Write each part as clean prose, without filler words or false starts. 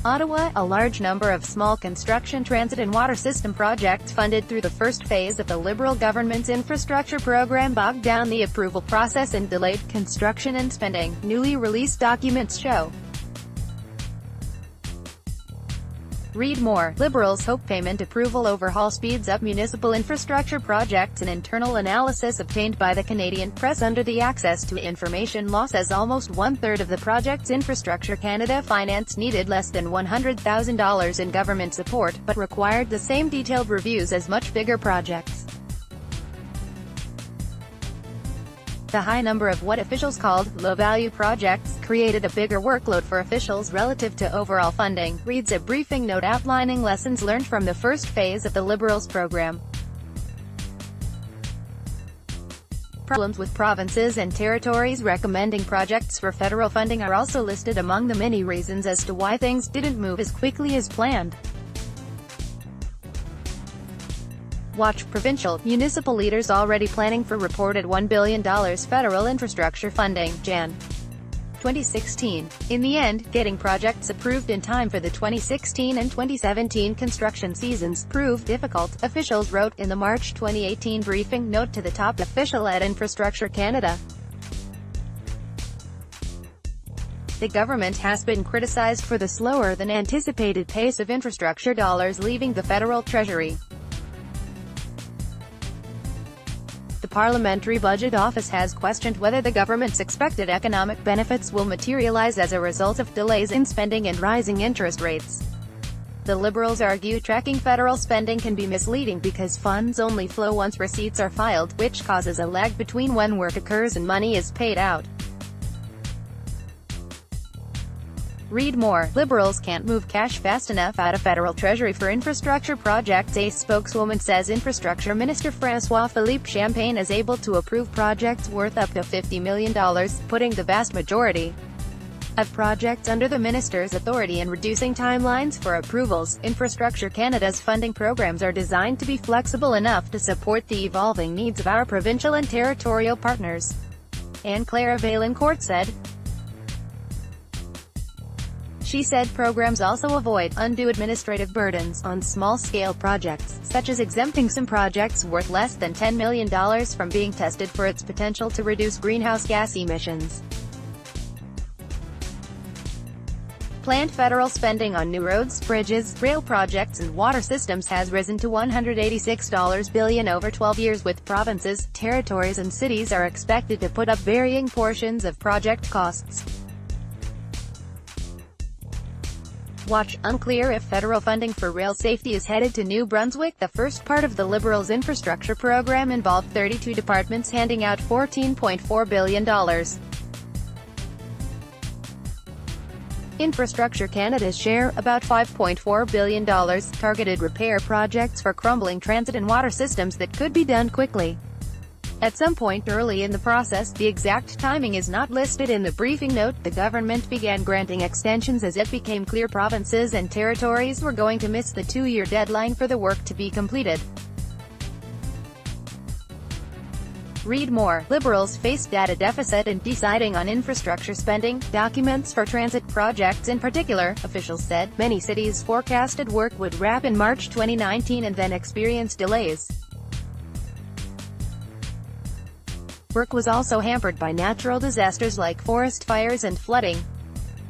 Ottawa, a large number of small construction transit and water system projects funded through the first phase of the Liberal government's infrastructure program bogged down the approval process and delayed construction and spending, newly released documents show. Read more. Liberals hope payment approval overhaul speeds up municipal infrastructure projects. An internal analysis obtained by the Canadian Press under the Access to Information law says almost one-third of the project's Infrastructure Canada finance needed less than $100,000 in government support, but required the same detailed reviews as much bigger projects. The high number of what officials called low-value projects created a bigger workload for officials relative to overall funding, reads a briefing note outlining lessons learned from the first phase of the Liberals' program. Problems with provinces and territories recommending projects for federal funding are also listed among the many reasons as to why things didn't move as quickly as planned. Watch. Provincial, municipal leaders already planning for reported $1 billion federal infrastructure funding, Jan. 2016. In the end, getting projects approved in time for the 2016 and 2017 construction seasons proved difficult, officials wrote in the March 2018 briefing note to the top official at Infrastructure Canada. The government has been criticized for the slower-than-anticipated pace of infrastructure dollars leaving the federal treasury. The Parliamentary Budget Office has questioned whether the government's expected economic benefits will materialize as a result of delays in spending and rising interest rates. The Liberals argue tracking federal spending can be misleading because funds only flow once receipts are filed, which causes a lag between when work occurs and money is paid out. Read more. Liberals can't move cash fast enough out of federal treasury for infrastructure projects. A spokeswoman says Infrastructure Minister François-Philippe Champagne is able to approve projects worth up to $50 million, putting the vast majority of projects under the minister's authority and reducing timelines for approvals. Infrastructure Canada's funding programs are designed to be flexible enough to support the evolving needs of our provincial and territorial partners. Anne-Claire Vaillancourt said. She said programs also avoid undue administrative burdens on small-scale projects, such as exempting some projects worth less than $10 million from being tested for its potential to reduce greenhouse gas emissions. Planned federal spending on new roads, bridges, rail projects and water systems has risen to $186 billion over 12 years, with provinces, territories and cities are expected to put up varying portions of project costs. Watch. Unclear if federal funding for rail safety is headed to New Brunswick. The first part of the Liberals' infrastructure program involved 32 departments handing out $14.4 billion. Infrastructure Canada's share, about $5.4 billion, targeted repair projects for crumbling transit and water systems that could be done quickly. At some point early in the process, the exact timing is not listed in the briefing note, the government began granting extensions as it became clear provinces and territories were going to miss the 2-year deadline for the work to be completed. Read more. Liberals face data deficit in deciding on infrastructure spending, documents for transit projects in particular, officials said. Many cities forecasted work would wrap in March 2019 and then experience delays. Work was also hampered by natural disasters like forest fires and flooding.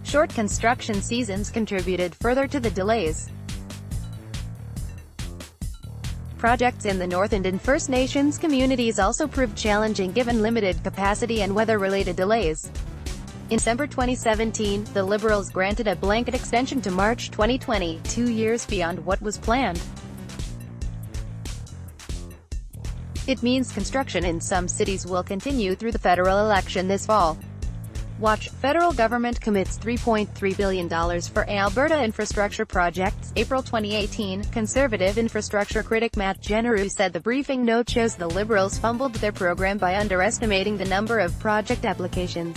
Short construction seasons contributed further to the delays. Projects in the North and in First Nations communities also proved challenging given limited capacity and weather-related delays. In December 2017, the Liberals granted a blanket extension to March 2020, 2 years beyond what was planned. It means construction in some cities will continue through the federal election this fall. Watch. Federal government commits $3.3 billion for Alberta infrastructure projects. April 2018, Conservative infrastructure critic Matt Genereux said the briefing note shows the Liberals fumbled their program by underestimating the number of project applications.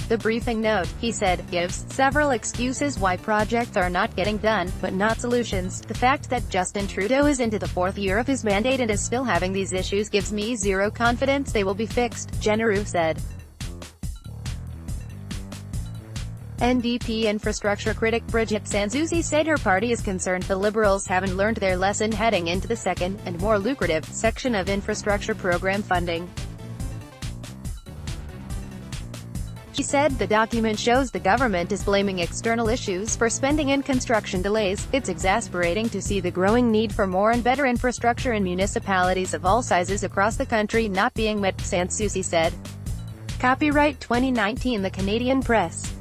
The briefing note, he said, gives several excuses why projects are not getting done, but not solutions. The fact that Justin Trudeau is into the 4th year of his mandate and is still having these issues gives me zero confidence they will be fixed, Genereux said. NDP infrastructure critic Brigitte Sanzouzi said her party is concerned the Liberals haven't learned their lesson heading into the second, and more lucrative, section of infrastructure program funding. She said the document shows the government is blaming external issues for spending and construction delays. It's exasperating to see the growing need for more and better infrastructure in municipalities of all sizes across the country not being met, Sanzouzi said. Copyright 2019 The Canadian Press.